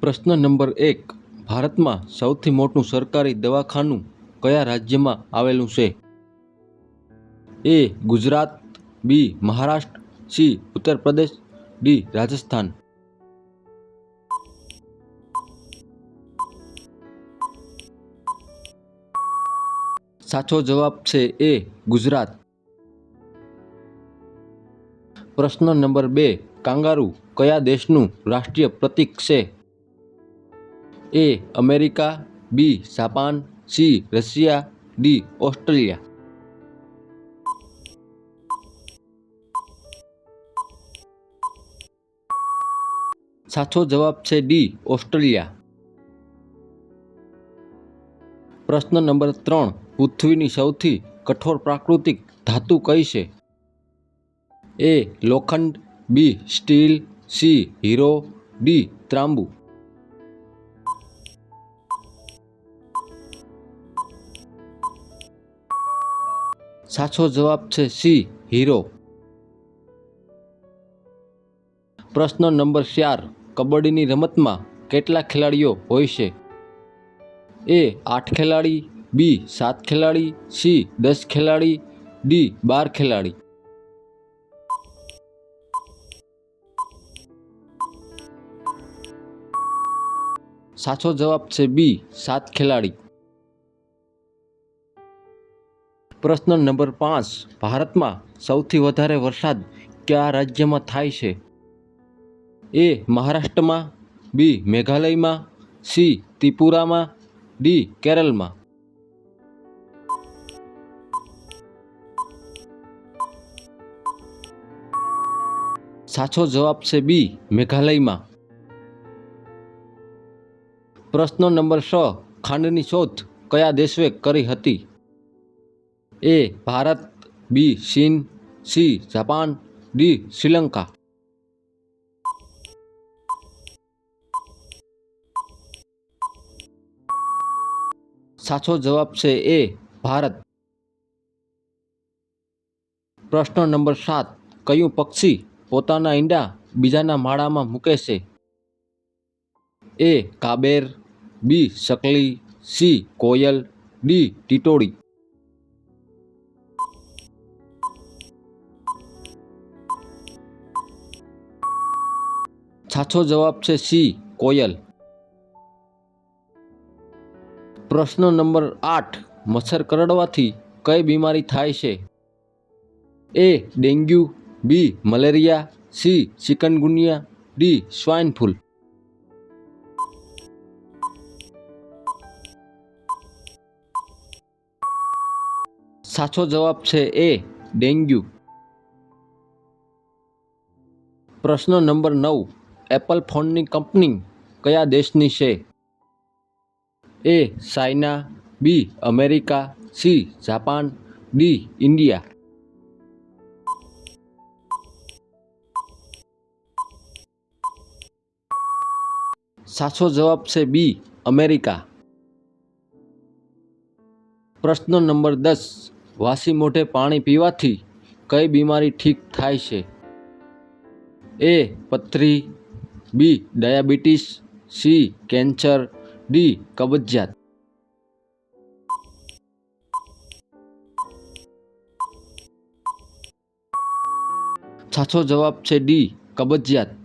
પ્રશ્ન નંબર 1. ભારતમાં સૌથી મોટું સરકારી દવાખાનું કયા રાજ્યમાં આવેલું છે? એ. ગુજરાત, બી. મહારાષ્ટ્ર, સી. ઉત્તર પ્રદેશ, ડી. રાજસ્થાન. સાચો જવાબ છે એ. ગુજરાત. પ્રશ્ન નંબર 2. કાંગારૂ કયા દેશનું રાષ્ટ્રીય પ્રતીક છે? A. America, B. Japan, C. Russia, D. Australia. સાચો જવાબ છે ડી. ઓસ્ટ્રેલિયા. પ્રશ્ન નંબર 3. પૃથ્વીની સૌથી કઠોર પ્રાકૃતિક ધાતુ કઈ છે? એ. લોખંડ, બી. Steel, C. હીરો, ડી. ત્રાંબુ. સાચો જવાબ છે સી. હીરો. પ્રશ્ન નંબર 4. કબડ્ડીની રમતમાં કેટલા ખેલાડીઓ હોય છે? એ. 8 ખેલાડી, બી. 7 ખેલાડી, સી. 10 ખેલાડી, ડી. 12 ખેલાડી. સાચો જવાબ છે બી. 7 ખેલાડી. પ્રશ્ન નંબર 5. ભારતમાં સૌથી વધારે વરસાદ કયા રાજ્યમાં થાય છે? એ. મહારાષ્ટ્રમાં, બી. મેઘાલયમાં, સી. ત્રિપુરામાં, ડી. કેરળમાં. સાચો જવાબ છે બી. મેઘાલયમાં. પ્રશ્ન નંબર 6. ખાંડની શોધ કયા દેશે કરી હતી? એ. ભારત, બી. ચીન, સી. Japan, D. શ્રીલંકા. સાચો જવાબ છે એ. ભારત. પ્રશ્ન નંબર 7. કયું પક્ષી પોતાના ઈંડા બીજાના માળામાં મૂકે છે? એ. કાબેર, બી. સકલી, સી. કોયલ, ડી. ટીટોળી. સાચો જવાબ છે સી. કોયલ. પ્રશ્ન નંબર 8. મચ્છર કરડવાથી કઈ બીમારી થાય છે? A. Dengue, B. Malaria, C. Chikungunya, D. Swine flu. સાચો જવાબ છે એ. ડેન્ગ્યુ. પ્રશ્ન નંબર 9. એપલ ફોનની કંપની કયા દેશની છે? A. China, B. America, C. Japan, D. India. સાચો જવાબ છે બી. અમેરિકા. પ્રશ્ન નંબર 10. વાસી મોઢે પાણી પીવાથી કઈ બીમારી ઠીક થાય છે? એ. પથરી, B. Diabetes, C. Cancer, D. કબજિયાત. સાચો જવાબ છે ડી. કબજિયાત.